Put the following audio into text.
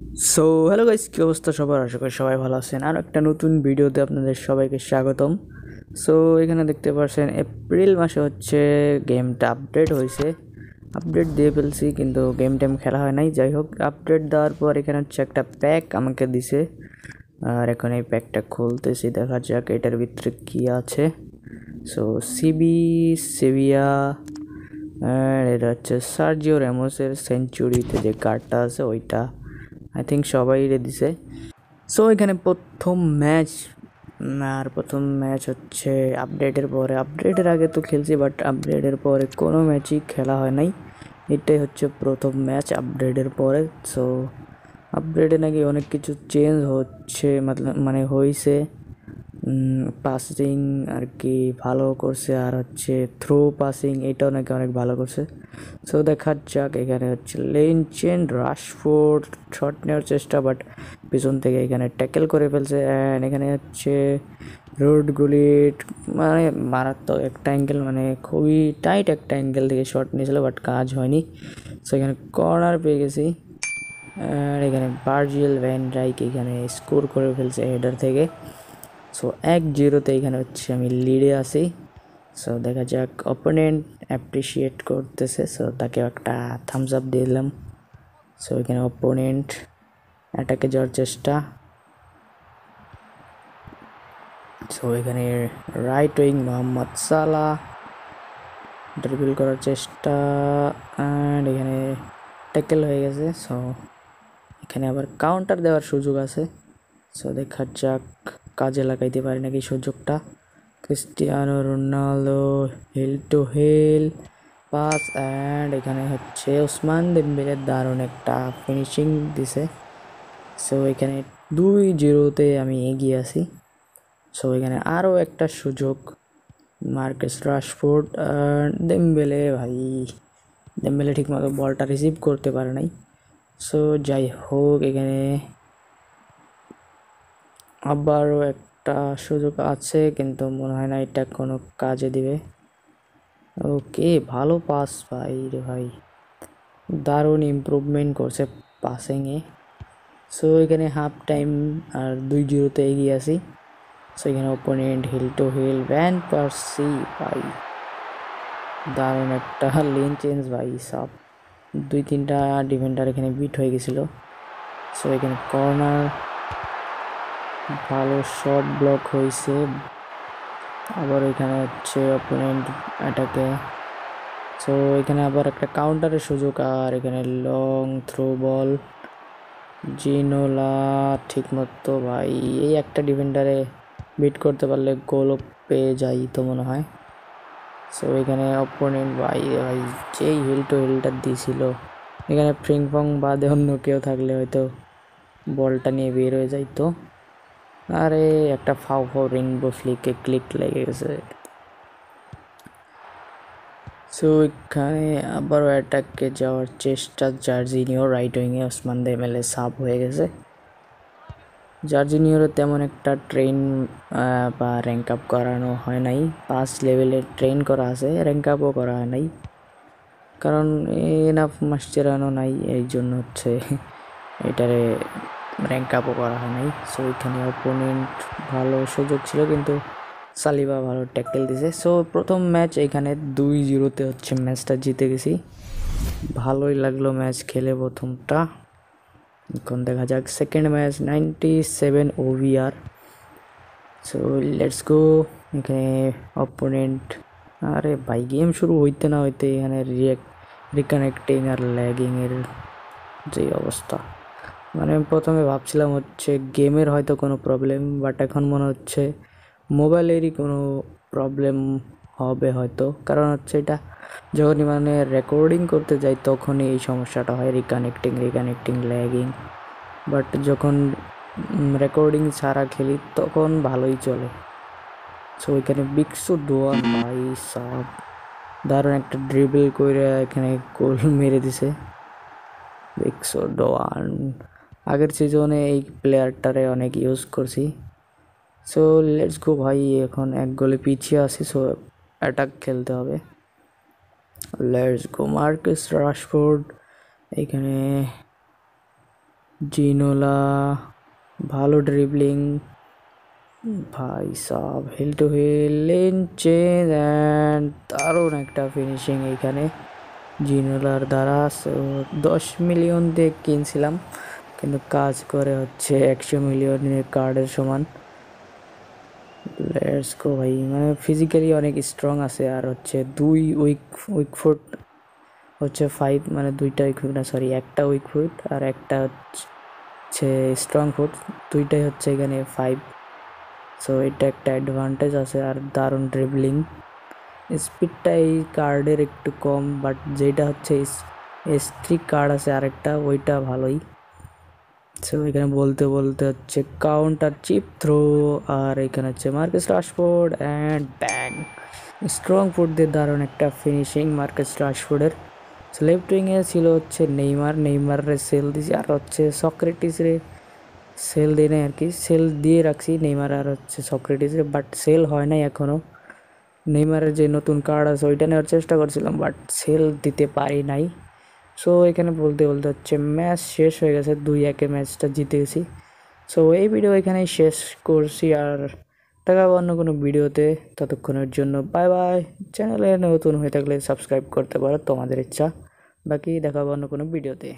So hello guys, কী অবস্থা সবার? আশা করি সবাই ভালো আছেন। আর একটা নতুন ভিডিওতে আপনাদের সবাইকে স্বাগতম। সো এখানে দেখতে পাচ্ছেন এপ্রিল মাসে হচ্ছে গেমটা আপডেট হয়েছে। আপডেট দিয়ে ফেলছি কিন্তু গেম টেম খেলা হয় নাই। যাই হোক, আপডেট দেওয়ার পর এখানে হচ্ছে একটা প্যাক আমাকে দিছে। আর এখন এই প্যাকটা খুলতেছি, দেখা যাক এটার ভিতরে কী আছে। সো সেভিয়া, আর এটা হচ্ছে সার্জিও র্যামোসের সেঞ্চুরিতে যে কার্ডটা আছে ওইটা আই থিঙ্ক সবাই দিছে। সো এখানে প্রথম ম্যাচ হচ্ছে আপডেটের আগে তো খেলছি, বাট আপডেটের পরে কোনো ম্যাচই খেলা হয় নাই। এটাই হচ্ছে প্রথম ম্যাচ আপডেটের পরে। সো আপডেটে নাকি অনেক কিছু চেঞ্জ হচ্ছে, মানে হয়েছে। পাসিং আর কি ভালো করছে, আর হচ্ছে থ্রো পাসিং এটাও নাকি অনেক ভালো করছে। সো দেখা যাক। এখানে হচ্ছে লেন চেন রাশফোর্ড শট নেওয়ার চেষ্টা, বাট পিছন থেকে এখানে ট্যাকেল করে ফেলছে। অ্যান্ড এখানে হচ্ছে রোড গুলিট, মানে মারাত্মক একটা অ্যাঙ্গেল, মানে খুবই টাইট একটা অ্যাঙ্গেল থেকে শট নিয়েছিল, বাট কাজ হয়নি। সো এখানে কর্নার পেয়ে গেছি। আর এখানে ভার্জিল ভ্যান ডাইক এখানে স্কোর করে ফেলছে হেডার থেকে। সো 1-0 এখানে হচ্ছে আমি লিডে আছি। সো দেখা যাক, অপোনেন্ট অ্যাপ্রিসিয়েট করতেছে, সো তাকে একটা থামস আপ দিয়ে দিলাম। সো এখানে অপোনেন্ট অ্যাটাকে যাওয়ার চেষ্টা। সো এখানে রাইট উইং মোহাম্মদ সালাহ ড্রিবল করার চেষ্টা, অ্যান্ড এখানে ট্যাকেল হয়ে গেছে। সো এখানে আবার কাউন্টার দেওয়ার সুযোগ আছে। সো দেখা যাক কাজে লাগাইতে পারি নাকি সুযোগটা। Cristiano Ronaldo heel to heel pass, and এখানে হচ্ছে ওসমান দেমবেলের দারুণ একটা ফিনিশিং দিছে। সো এখানে 2-0 আমি এগিয়ে আছি। সো এখানে আরও একটা সুযোগ, মার্কাস রাশফোর্ড আর দেমবেলে ঠিকমতো বলটা রিসিভ করতে পারে নাই। সো যাই হোক, এখানে আবারও একটা সুযোগ আছে, কিন্তু মনে হয় না এটা কোনো কাজে দিবে। ওকে, ভালো পাস ভাই রে ভাই, দারুণ ইমপ্রুভমেন্ট করছে পাসিংয়ে। সো এখানে হাফ টাইম আর 2-0 এগিয়ে আছি। সো এখানে opponent heel to heel van Persie ভাই, দারুণ একটা লেন চেঞ্জ ভাই সব। 2-3টা ডিফেন্ডার এখানে বিট হয়ে গেছিলো। সো এখানে কর্নার, ভালো শট ব্লক হয়েছে। আবার এখানে হচ্ছে অপোনেন্ট অ্যাটাকে। সো এখানে আবার একটা কাউন্টারের সুযোগ, আর এখানে লং থ্রো বল জিনোলা ঠিকমতো ভাই, এই একটা ডিফেন্ডারে বিট করতে পারলে গোলও পেয়ে যাই তো মনে হয়। সো এখানে অপোনেন্ট ভাই ভাই যেই হিল টু হিলটা দিয়েছিল, এখানে ফ্রিংফং বাদে অন্য কেউ থাকলে হয়তো বলটা নিয়ে বের হয়ে যাইতো। আরে একটা ফাউ রেইনবো ফ্লিকে ক্লিক লেগে গেছে। সো এখানে আবারও অ্যাটাকে যাওয়ার চেষ্টা, জার্জিনিও রাইট উইংয়ে ওসমান দেমেলে সাব হয়ে গেছে। জার্জিনিওর তেমন একটা ট্রেন বা র্যাঙ্ক আপ করানো হয় নাই। 5 লেভেলের ট্রেন করা আছে, র্যাঙ্ক আপও করা হয় নাই, কারণ এনাফ মাস চেরানো নাই, এই জন্য হচ্ছে এটারে র্যাঙ্ক আপও করা হয় নাই। সো এখানে অপোনেন্ট ভালো সুযোগ ছিল, কিন্তু সালিবা ভালো ট্যাকেল দিছে। সো প্রথম ম্যাচ এখানে 2-0 হচ্ছে ম্যাচটা জিতে গেছি। ভালোই লাগলো ম্যাচ খেলে প্রথমটা। এখন দেখা যাক second match 97 OVR. So let's go. এখানে অপোনেন্ট, আরে ভাই গেম শুরু হইতে না হইতে এখানে রিকানেক্টিং আর ল্যাগিংয়ের যে অবস্থা, মানে আমি প্রথমে ভাবছিলাম হচ্ছে গেমের হয়তো কোনো প্রবলেম, বাট এখন মনে হচ্ছে মোবাইলেরই কোনো প্রবলেম হবে হয়তো। কারণ হচ্ছে এটা যখনই মানে রেকর্ডিং করতে যাই তখনই এই সমস্যাটা হয়, রিকানেক্টিং ল্যাগিং। বাট যখন রেকর্ডিং ছাড়া খেলি তখন ভালোই চলে। সো এখানে বিক্সু ডোয়ান ভাই সাব দারুণ একটা ড্রিবল করে এখানে গোল মেরে দিছে বিক্সু ডোয়ান। আগের সিজনে এই প্লেয়ারটারে অনেক ইউজ করছি। সো লেটস গো ভাই, এখন 1 গোলে পিছিয়ে আছি। সো অ্যাটাক খেলতে হবে। লেটস গো মার্কাস রাশফোর্ড, এখানে জিনোলা ভালো ড্রিবলিং, ভাই সাব, heel to heel, lane change and দারুণ একটা ফিনিশিং এইখানে জিনোলার দ্বারা। সো 10 মিলিয়ন দিয়ে কিনছিলাম, কিন্তু কাজ করে হচ্ছে 100 মিলিয়নের কার্ডের সমান। লেটস গো ভাই, মানে ফিজিক্যালি অনেক স্ট্রং আছে, আর হচ্ছে দুই উইক ফুট হচ্ছে 5, মানে দুইটা উইক ফুট না, সরি একটা উইক ফুট আর একটা হচ্ছে স্ট্রং ফুট, দুইটাই হচ্ছে এখানে 5। সো এটা একটা অ্যাডভান্টেজ আছে। আর দারুণ ড্রিবলিং, স্পিডটা এই কার্ডের একটু কম, বাট যেটা হচ্ছে স্ট্রিক কার্ড আছে আরেকটা, ওইটা ভালোই। সো এখানে বলতে বলতে হচ্ছে কাউন্টার চিপ থ্রো, আর এখানে হচ্ছে Marcus Rashford and bang, strong foot দিয়ে দারুণ একটা ফিনিশিং মার্কাস রাশফোর্ডের। সো লেফট উইংয়ে ছিল হচ্ছে নেইমারে সেল দিছি, আর হচ্ছে সক্রেটিসরে সেল দিই নাই আর কি, সেল দিয়ে রাখছি নেইমার আর হচ্ছে সক্রেটিসরে, বাট সেল হয় নাই এখনও। নেইমারের যে নতুন কার্ড আছে ওইটা নেওয়ার চেষ্টা করছিলাম, বাট সেল দিতে পারি নাই। সো এখানে বলতে বলতে হচ্ছে ম্যাচ শেষ হয়ে গেছে, 2-1 ম্যাচটা জিতে গেছি। সো এই ভিডিও এখানেই শেষ করছি, আর দেখা হবে অন্য কোনো ভিডিওতে। ততক্ষণের জন্য বাই বাই। চ্যানেলে নতুন হয়ে থাকলে সাবস্ক্রাইব করতে পারো, তোমাদের ইচ্ছা। বাকি দেখা হবে অন্য কোনো ভিডিওতে।